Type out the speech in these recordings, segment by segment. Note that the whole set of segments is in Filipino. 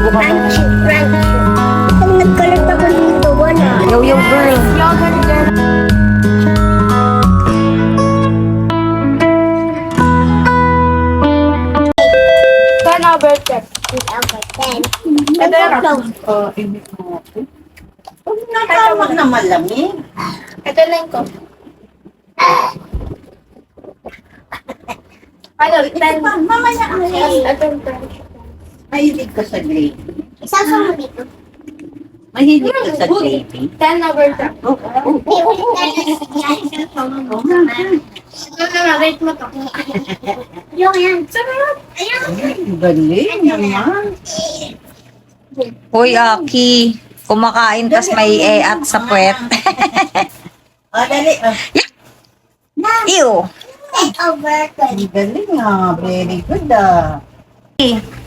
Subukan mo. Crunchy. Pag nagkalat ako dito, wala. Yo, yo, girl. Ten over 10. 8 over 10. Ito Init mo ako. Huwag natawag na malamig. Ito lang ko. Ano, 10. Mamaya ang Ito yung 10. mahilig ka sa gravy. Isang mo dito. Mahilig ka sa gravy. 10 over 10. May ulit na rate mo to. Yung yan. Sarap. Ayan. Galing naman. Hoy, Aki. Kumakain tas may at sa puwet. Dali. Ew. 10 over 20. Galing Very good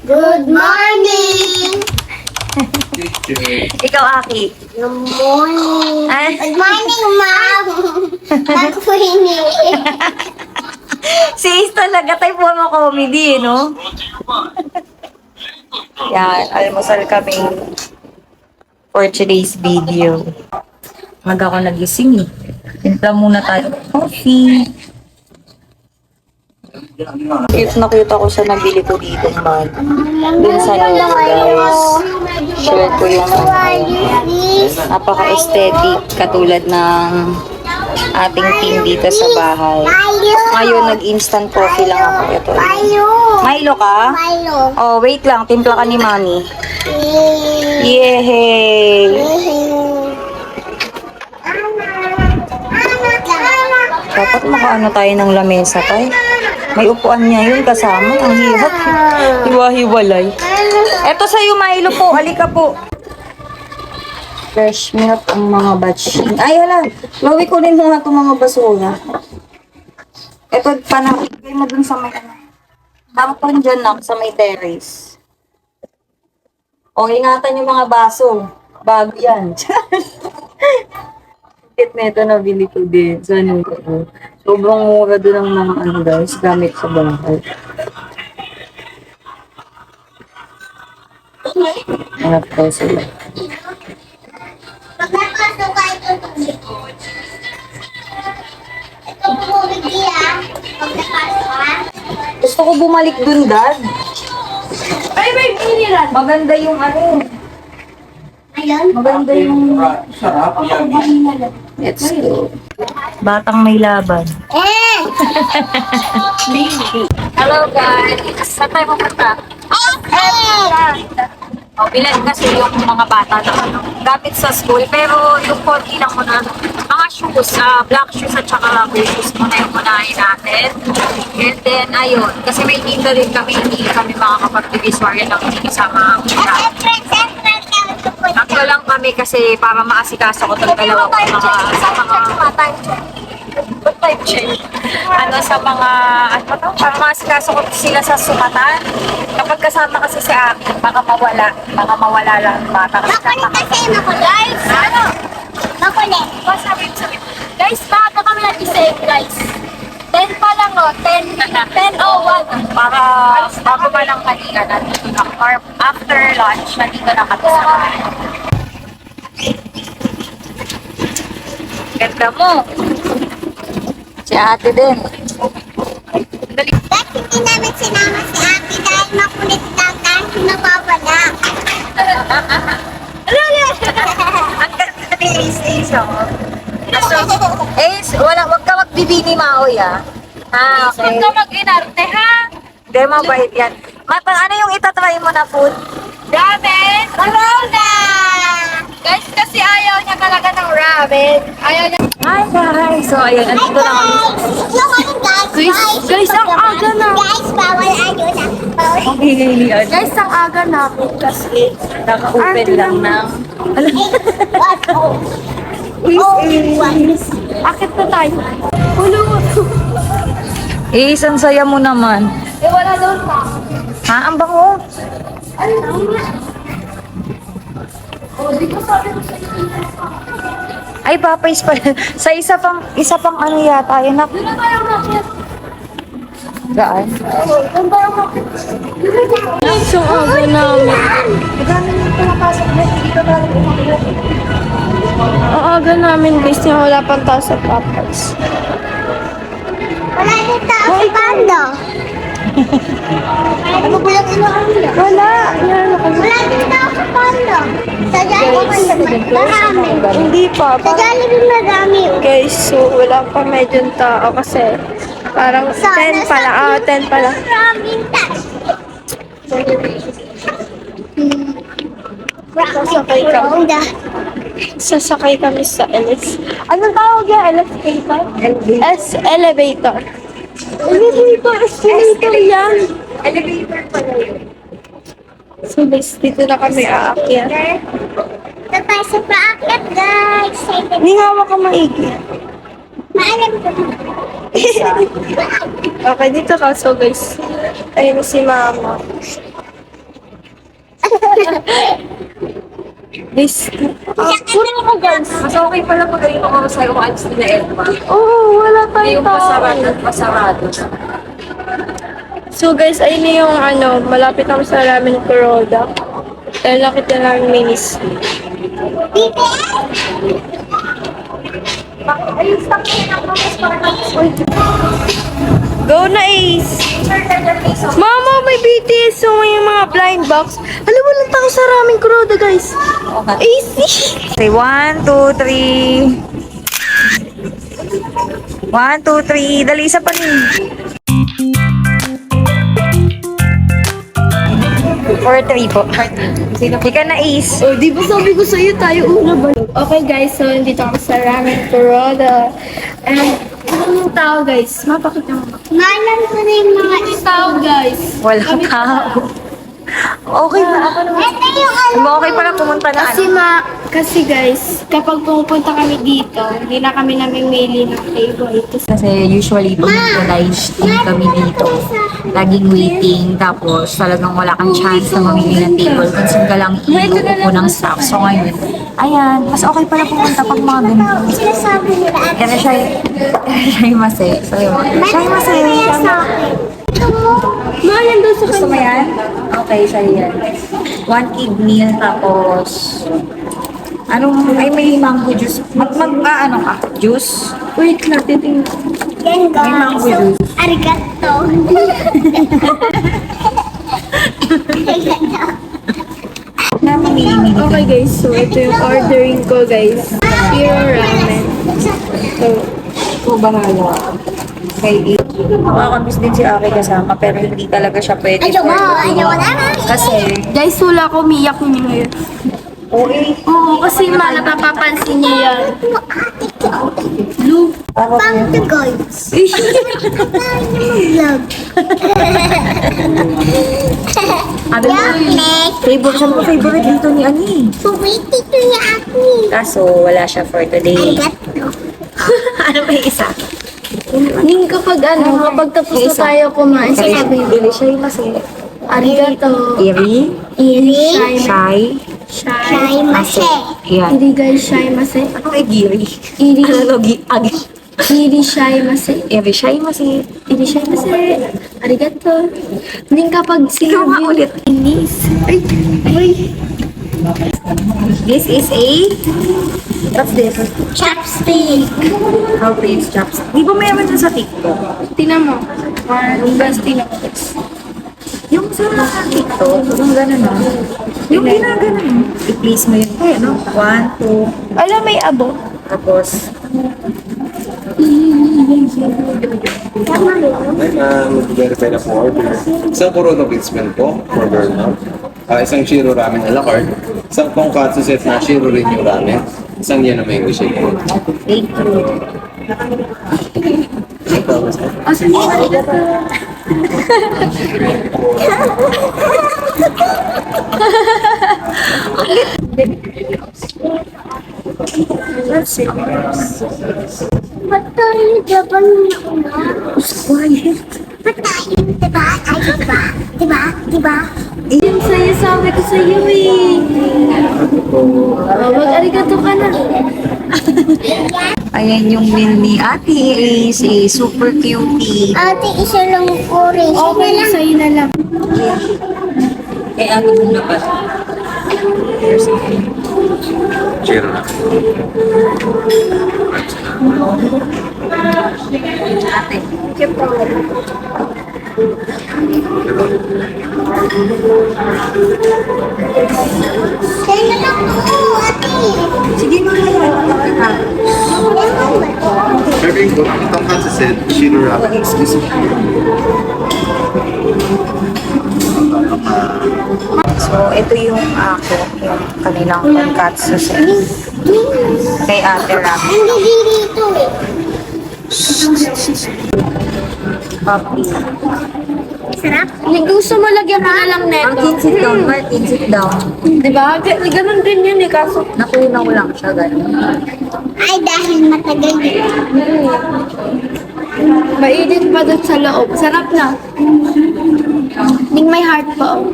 Good morning! Ikaw, Aki. Good morning! Ay. Good morning, ma'am! Ako po ini. Si Ace talaga tayo po mga comedy, no? Yan, almusal kami for today's video. Mag ako nagising eh. Timpla muna tayo ng coffee. Cute na cute ako sa nabili ko dito, man. Dun sa Nuno, guys. Share ko yung napaka-aesthetic katulad ng ating team dito sa bahay. Ngayon, nag-instant coffee lang ako. Ito. Milo ka? Milo. Oh, wait lang. Timpla ka ni Mami. Yehey! Dapat makaano tayo ng lamesa tayo. May upuan niya yun kasama. Ang hirap. Hiwa-hiwalay. Eto sa'yo, Milo po. Alika po. Fresh milk ang mga batch. Ay, hala. Lawi ko rin mga itong mga basura. Eto, panakigay mo dun sa may ano. Tampon dyan na, sa may terrace. O, ingatan yung mga baso. Bago yan. Kit na ito nabili ko din sa Nuno. Sobrang mura doon ang mga ano guys, gamit sa bahay. Hanap ko sila. Magpapasok ka ito tubig. Ito tubig niya. Magpapasok ka. Gusto ko bumalik dun, Dad. Ay, may binilan. Maganda yung ano. Ayun. Maganda yung... Sarap yan. Let's go. Batang may laban. Hello guys. Saan tayo pupunta? Oh, bilan kasi yung mga bata na ano, gamit sa school. Pero yung konti lang muna, mga shoes, black shoes at saka gray shoes muna yung unahin natin. And then, ayun, kasi may tinda din kami, hindi kami makakapag-divisory ng kasama ang kita. Tatlo lang kami kasi para maasikaso ko itong dalawa ko type check. Ano sa mga, ano ba to? Para maasikaso ko sila sa sumatan. Kapag kasama kasi si Aki, baka mawala lang yung bata. Kasi Makulit kasi makulit. Guys, ano? Makulit. Sabi. Guys, baka kami nag-isave, guys. 10 pa lang, no? 10:01. para bago pa lang kanina nandito na or after lunch nandito na kami sa bahay. Ganda mo. Si ate din. Dali. Bakit hindi namin sinama si Aki dahil makulit lang dahil nawawala? Ang ganda ni Ace, oh. So, Ace, wag ka magbibini maoy, ah. Ah, okay. Huwag ka mag-inarte, ha? Hindi, mabait yan. Ano yung itatry mo na food? Ramen! Corona! Guys, kasi ayaw niya talaga ng ramen. Ayaw niya. Hi guys! So, ayun, nandito na kami. Yung ano guys? Guys, ang aga na. Guys, bawal ano na. Bawal. Ang hihilian. Guys, ang aga namin kasi. Naka-open lang ng... What? Oh. Akit na tayo. Hulo. Ace, ang saya mo naman. Eh, wala doon pa. Ha? Ang bango? Ay, Popeyes pala. Sa isa pang ano yata. Yun na. Doon na tayo nakit. Gaan? So, aga namin. Ang aga namin guys, na wala pang tao sa Papas. Wala din tao si Pando. Ano ba yung inaano? Wala. Yan, Wala din tao si Pando. Sa Jollibee marami. hindi pa. Sa Jollibee marami. Guys, so wala pa medyo tao kasi parang 10 pa lang. 10 pa lang. Maraming tao. Sasakay kami. Sasakay kami sa Anong tawag yan? Elevator? Elevator. Elevator. Escalator yan. Elevator pala yun. So guys, dito na kami aakyat. Ito tayo sa paakyat, guys. Hindi nga ka maigi. Maalam ko. Okay, dito ka. So guys, ayun si mama. This, puro ako guys. Mas okay pala pag ganito ako sa'yo kung alis nila Elma. Oh, wala Hindi tayong yung tao. pasarado at pasarado. So guys, ayun na yung malapit kami sa Ramen Kuroda. Dahil nakita namin minis. Ayun, stop na lang. Mas parang Go na Ace! Mama, may BTS so may mga blind box. Alam mo lang tayo sa Ramen Kuroda guys. Ace! Say 1, 2, 3. 1, 2, 3. Dali, isa pa rin. 4-3 po. Hindi ka na Ace. Oh, di ba sabi ko sa'yo tayo una ba? Okay guys, so nandito ako sa Ramen Kuroda. And, ano yung tao guys? Mapakita mo. Maalam ko na yung mga Tao guys. Walang tao. Okay na ako naman. Ito yung alam. Okay pala pumunta na Kasi guys, kapag pumupunta kami dito, hindi na kami namimili ng table. Kasi usually pag nag-live stream kami dito, laging waiting, tapos talagang wala kang chance na mamili ng table. Minsan ka lang iuupo ng staff. So ngayon, ayan, mas okay pala pumunta pag mga ganito. Sinasabi nila at Kaya siya yung mase. So yun. Siya yung mase. ito mo. Mayan daw sa Gusto mo yan? Okay, siya yan. 1 kid meal, tapos ay may mango juice. Ano ka? Juice? Wait lang, titingnan. Yan May mango guys. So, juice. arigato. Namimili. Okay guys, so ito yung ordering ko guys. Zero ramen. So, Ito bahala. Kay Makakamiss din si Aki kasama, pero hindi talaga siya pwede. Ayaw mo. Ayaw mo naman. Kasi, guys, wala ko umiyak niya ngayon. okay. Oo, kasi napapansin niya yan. Blue. Pang to guys. Vlog. Ano favorite siya mo, favorite dito ni Ani. Puwiti ko niya ako. Kaso, wala siya for today. Arigato. Ano ba yung isa? Ning kapag tapos na tayo kumain, sasabihin ko, Dili siya yung masi. arigato. Iri, Iri. shy, Shy mase. yan. Hindi guys, shy mase. Ano kay Giri? Iri, Ano, agi? iri shy mase. Iri, shy masi. Iri shy mase. Arigato. Ning kapag Ikaw nga sinabi, ulit. inis. Ay. This is a... What's this? Chopstick. How to use chopstick. Di ba meron na sa TikTok? Tingnan mo. Yung best tingnan mo. Yung sa TikTok, yung gano'n na. Yung ginagano. I-place mo yun. Ano? 1, 2, Alam, may abo. tapos... Mag-verify na po order. Isang Corona Pizmen po, for burnout. Isang Shiro Ramen a la carte. Isang Tonkatsu set na Shiro rin yung ramen. Isang yan na mango shake po. Thank you. Asan yung arigato? Ba't tayo daban na una? Quiet. Ba't tayo, diba? Ay, diba? Diba? Diba? Yung sa'yo, sabi ko sa'yo eh. Mag-arigato ka na. Ayan yung meal ni Ate Ace. Super cutie. Ate, isa lang po rin. Okay, sa'yo na lang. Eh, ano muna ba? Chiro na. Ate. Sa'yo na lang po, ate. Sige na yan. Serving ko, itong katsu set, Shiro Ramen. Exclusive. So, ito yung ako, yung kanilang tonkatsu set. Kay Ate Ram. Hindi dito eh. Coffee. Sarap. Kung gusto mo, lagyan mo na lang neto. Martin, sit down. Martin, sit down. Diba? Ganun din yun eh, kaso. Nakunaw lang siya, gano'n. Ay, dahil matagal yun. Mainit pa doon sa loob. Sarap na. Ning may heart pa. Oh.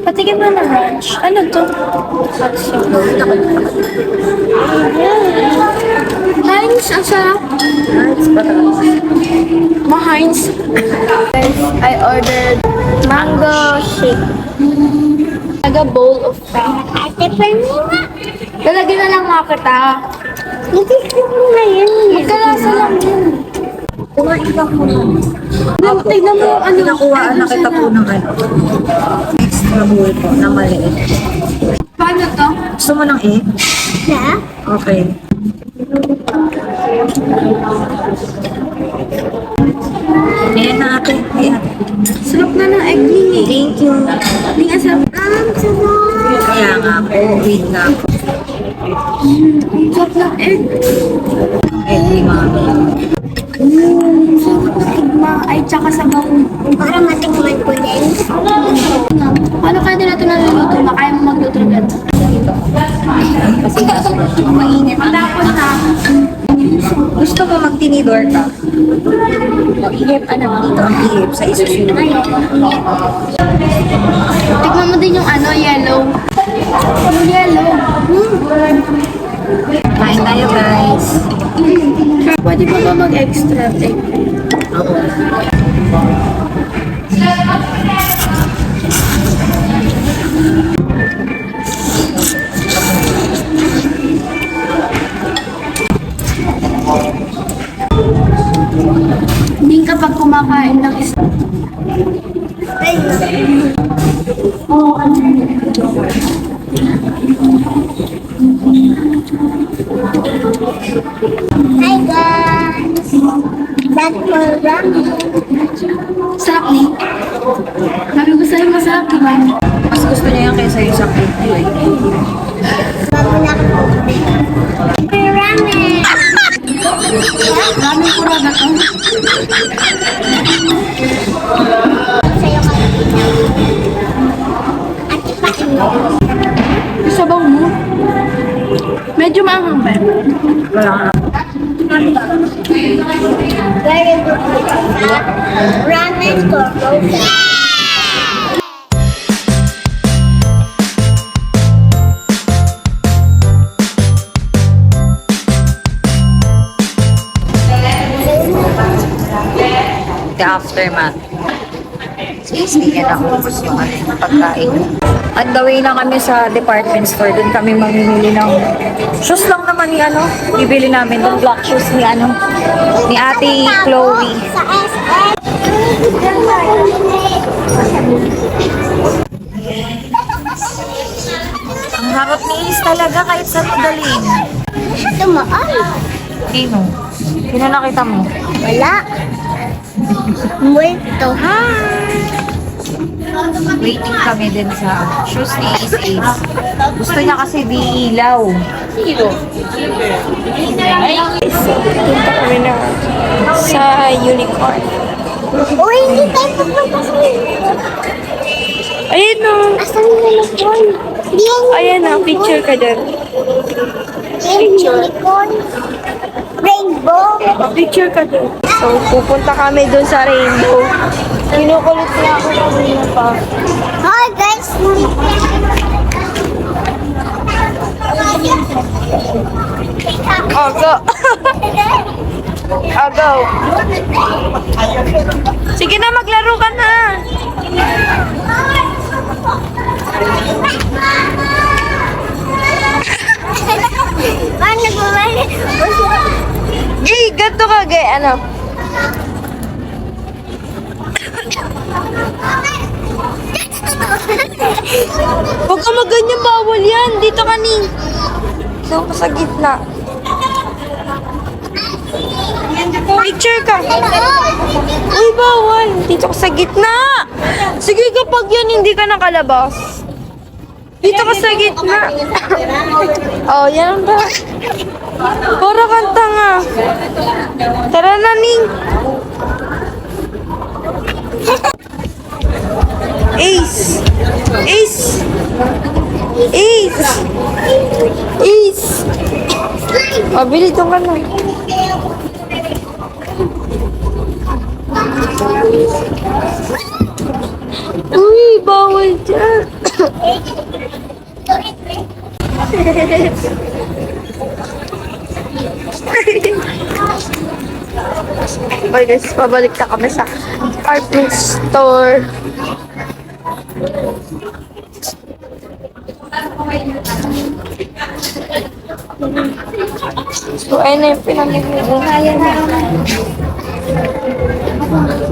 Patikin mo na ranch. Ano to? Heinz, ang sarap. Ma-Heinz. I ordered mango shake. Like a bowl of fries. Ate, pwede nga. Lalagyan na lang nga kita. Hindi ko na yun. Magkalasa lang yun. Kumain lang po nun. Tignan mo, ano. Nakuhaan na kita po ng ano. Extra bowl po na maliit. Paano to? Gusto mo ng egg? Na? Okay. Ayan na ate. Ayan. Sarap na ng egg ning eh. Thank you. Hindi nga sarap. Sarap. Kaya nga po. Wait lang. Sarap ng egg. Egg ni mami. Sarap ng egg ma. Ay, tsaka sa bawang. Para matikman ko din. Paano kaya din natin naluluto? Kaya mo magluto agad. Kasi mainit. Tapos na. Gusto mo magtinidor ka? O, ihip anak dito ang ihip sa isusunod. Tignan mo din yung ano, yellow. Yung yellow. Kain tayo guys. Pwede pa ba mag-extra egg? Hindi kapag kumakain ng isa. Hi guys. That's for ramen. Sarap ni. Sabi ko sa'yo masarap, diba? Mas gusto niya yan kaysa yung sa plate ko eh. Bago na ako. May ramen. Ramen pura ba to? Sa'yo ka. Ate, paano? Sabaw mo. Medyo maanghang ba? Wala ka. Very good. Ramen Corona. The aftermath. Hindi niya naubos yung ano, yung pagkain. On the way na kami sa department store, doon kami mamimili ng shoes lang naman ni ano, bibili namin yung black shoes ni ano, ni Ate Chloe. Sa SM. Ang harap ni Ace talaga kahit sa dalhin. Tumaan. Sino? Sino nakita mo? Wala. Multo. Waiting kami din sa shoes ni Ace Ace. Gusto niya kasi di ilaw. Punta kami na sa unicorn. Uy, hindi tayo pupunta sa Ayun o. Asan yung unicorn? Di yan yung Ayan na, picture ka dyan. Yung unicorn. Rainbow. Picture ka dyan. So, pupunta kami dun sa rainbow. Kinukulit niya ako kanina pa. Hi guys. Aga. Go. Sige na, maglaro ka na. Paano bumalik? Gay, gato ka, gay. Ano? Huwag ka maganyan, bawal yan. Dito ka, Ning. Doon ka sa gitna. Picture ka. Uy, bawal. Dito ka sa gitna. Sige, kapag yan hindi ka nakalabas. Dito ka sa gitna. Oh, yan ba? Para kanta nga. Tara na, Ning. Ace. Ace. Ace. Ace. Oh, bili doon ka na. Uy, bawal dyan. Okay guys, pabalik na kami sa department store. So, ayun na yung pinamigay na.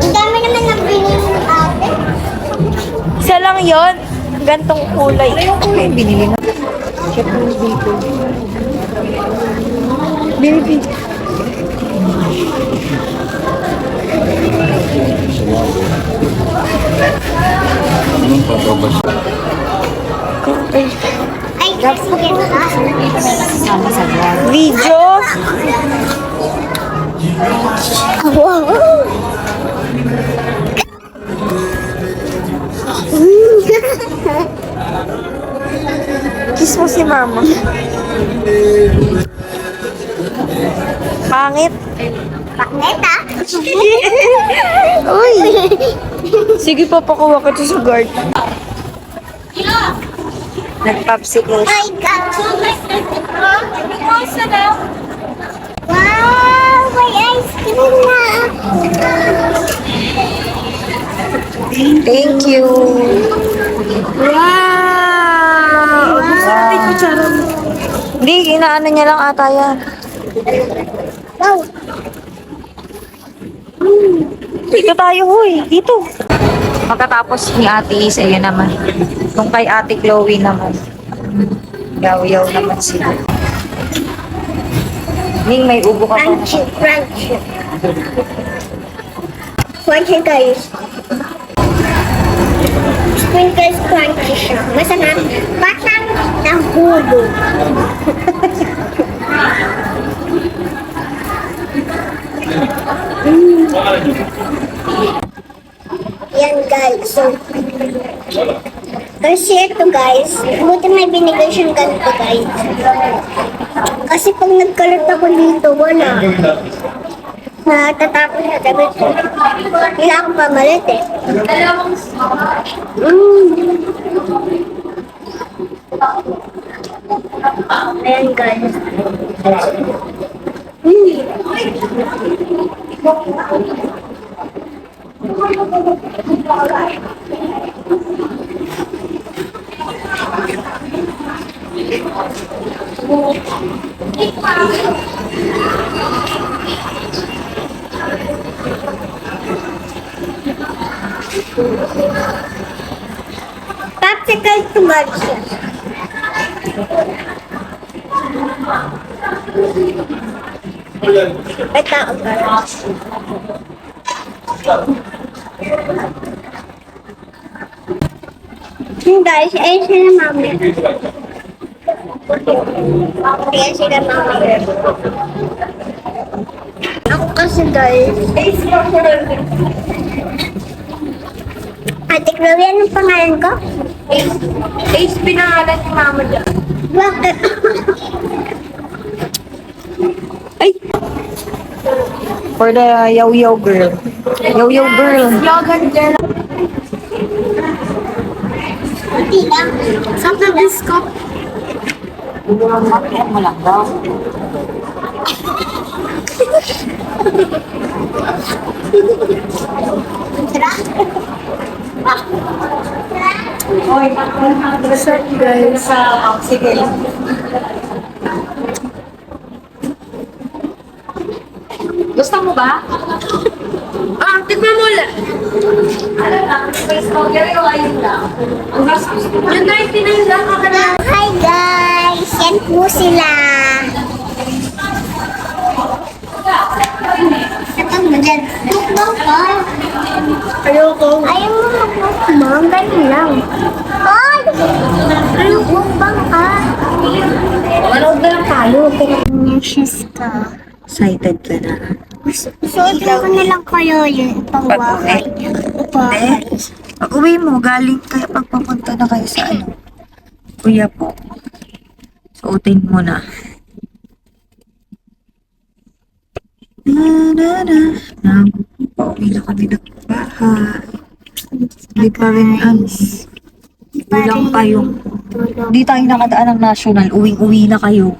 Ang dami naman ng binili ng ate. Isa lang yon, gantong kulay. Ayoko na yung binili na. Baby. Okay. Ay, kasi ganda. Video. Wow. Kiss mo si mama. Pangit. Bakit ah? Uy. Sige, papakuha ka to sa guard. Nagpopsicle. Ay, wow, may ice cream na Thank you. Wow. Hindi, inaano niya lang ata yan. Wow. Dito tayo, huy. Dito. Pagkatapos ni Ate Is, ayun naman. Kung kay Ate Chloe naman. Yaw-yaw naman sila. Ning, may ubo ka pa. Crunchy, crunchy. Crunchy guys. Sprinkles crunchy siya. Masarap. Parang nahulog. Yan guys. So, kasi ito guys, buti may binigay siyang ganito guys. Kasi pag nagkalat ako dito, wala. Natatapos na damit ko. Kailangan ko pamalit eh. Ayan guys. Popsicle to siya. May tao ba? Guys, ayun sila mami. Ayan sila mami. Ako kasi guys. Ate Chloe, anong pangalan ko? Ace, pinangalan ni mama dyan. Bakit? Ay! For the yaw-yaw girl. Yaw-yaw girl. Yogan girl. Hindi lang. Saan na disco? Makihan mo lang daw. Oy, what's up guys? Sige. Gusto mo ba? Tignan mo lang. Ano lang, space strawberry o ayun lang? Yung 99 lang ako na. Hi guys! Yan po sila. Atang magyan. Mukbang ka. Ayoko. Ayaw mo magmukbang. Ganun lang. Ay! Mukbang ka. Manood na lang tayo. Anxious ka. Excited ka na. Suotin ko na lang kayo yung pangwakay. Pangwakay. Pag uwi mo, galing kayo pagpapunta na kayo sa ano. Kuya po. Suotin mo na. Pauwi na kami ng bahay. Hindi pa rin ano. Kulang kayo. Hindi tayo nakadaan ng national. Uwing-uwi na kayo.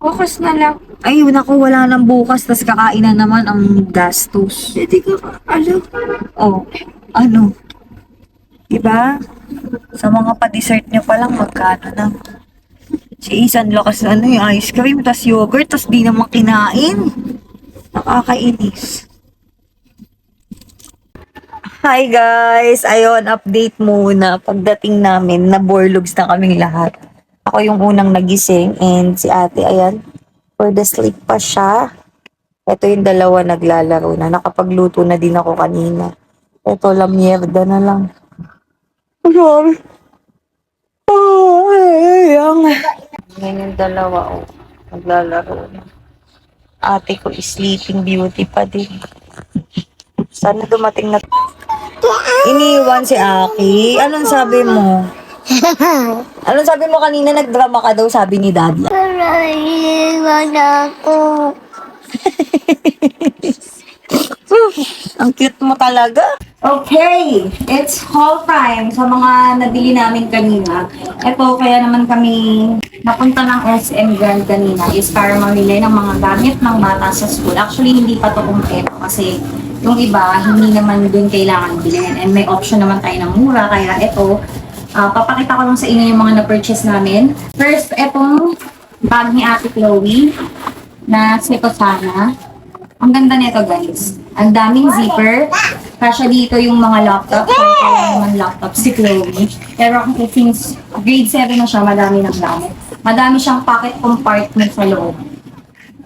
Bukas na lang. Ay, naku, wala nang bukas. Tas kakain na naman ang gastos. Hindi ka alam. Oh, ano? Diba? Sa mga pa-dessert nyo pa lang, magkano na. Si Isan lakas ano yung ice cream, tas yogurt, tas di naman kinain. Nakakainis. Hi guys! Ayun, update muna. Pagdating namin, naborlogs na kaming lahat. Ako yung unang nagising and si ate, ayan, for the sleep pa siya. Ito yung dalawa naglalaro na. Nakapagluto na din ako kanina. Ito, lamierda na lang. Sorry. Oh, ayang. Yan yung dalawa, oh. Naglalaro na. Ate ko is sleeping beauty pa din. Sana dumating na... Iniwan si Aki. Anong sabi mo? Anong sabi mo kanina? Nagdrama ka daw, sabi ni Daddy. Aray, wala ako. Ang cute mo talaga. Okay, it's haul time sa mga nabili namin kanina. Ito, kaya naman kami napunta ng SM Grand kanina is para mamili ng mga gamit ng bata sa school. Actually, hindi pa to kumpleto kasi yung iba, hindi naman dun kailangan bilhin. And may option naman tayo ng mura. Kaya ito, papakita ko lang sa inyo yung mga na-purchase namin. First, itong bag ni Ate Chloe na Sitosana. Ang ganda nito, guys. Ang daming zipper. Kasya dito yung mga laptop. Kaya naman laptop si Chloe. Pero since grade 7 na siya, madami ng gamit. Madami siyang pocket compartment sa loob.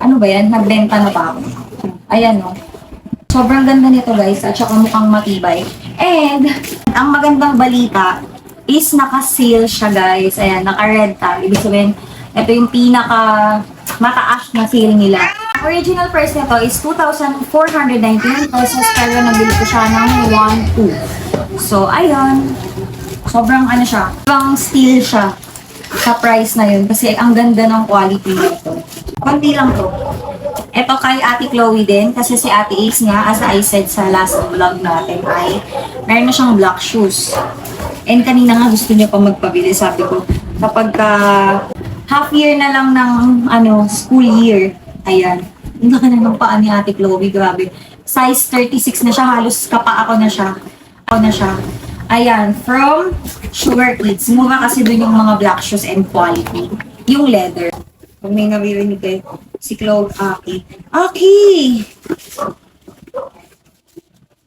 Ano ba yan? Nagbenta na ba ako? Ayan, no? Sobrang ganda nito, guys. At saka mukhang matibay. And, ang magandang balita is naka-sale siya, guys. Ayan, naka-red tag. Ibig sabihin, ito yung pinaka mataas na sale nila. Original price nito is 2,499 pesos pero nabili ko siya ng 1,200. So, ayun. Sobrang ano siya. Sobrang steal siya sa price na yun kasi ang ganda ng quality nito. Konti lang to. Ito kay Ate Chloe din kasi si Ate Ace nga, as I said sa last vlog natin ay meron na siyang black shoes. And kanina nga gusto niya pa magpabili. Sabi ko, kapag half year na lang ng school year, ayan. Yung na ng paa ni Ate Chloe, grabe. Size 36 na siya, halos kapaa na siya. Ayan, from Sugar Kids. Mura kasi dun yung mga black shoes and quality. Yung leather. Kung may nabirinig kayo, si Chloe, Aki!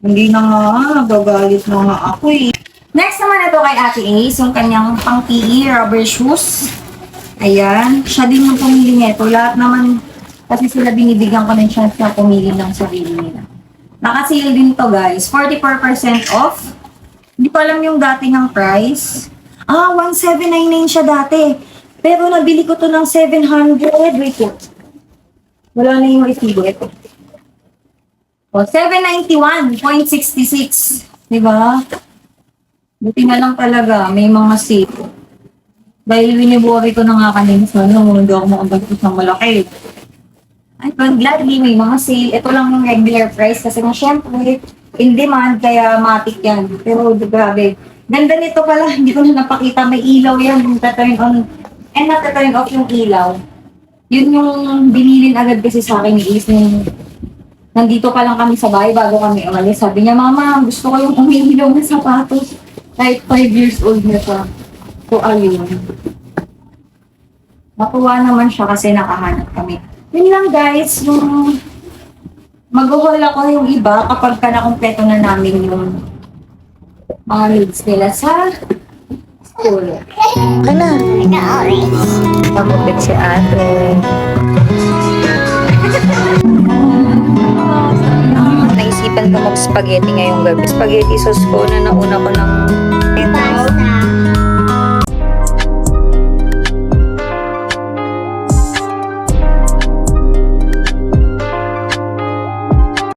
Hindi na nga, nagagalit na nga ako eh. Next naman ito kay Ate Ace, yung kanyang pang-PE rubber shoes. Ayan, siya din yung pumili nito. Lahat naman, kasi sila binibigyan ko ng chance na pumili ng sarili nila. Naka-sale din to guys, 44% off. Hindi ko alam yung dati ng price. 1,799 siya dati. Pero nabili ko to ng 700. Wait po. Wala na yung resibo ito. 791.66. Diba? Buti na lang talaga, may mga sale. Dahil winibuhay ko na nga kanina, sana hindi ako makabagot ng malaki. Ay, but gladly may mga sale. Ito lang yung regular price kasi nga syempre, in demand, kaya matik yan. Pero grabe, ganda nito pala, hindi ko na napakita, may ilaw yan, turn on, and turn off yung ilaw. Yun yung binilin agad kasi sa akin ni Ace, yung nandito pa lang kami sa bahay bago kami umalis. Sabi niya, Mama, gusto ko yung umiilaw na sapatos. Kahit 5 years old na pa. So, ayun. Natuwa naman siya kasi nakahanap kami. Yun lang guys, yung mag-haul ako yung iba kapag ka nakumpleto na namin yung mga needs nila sa school. Ano? Pagupit si ate. Naisipan ko mag-spaghetti ngayong gabi. Spaghetti sauce ko na nauna ko ng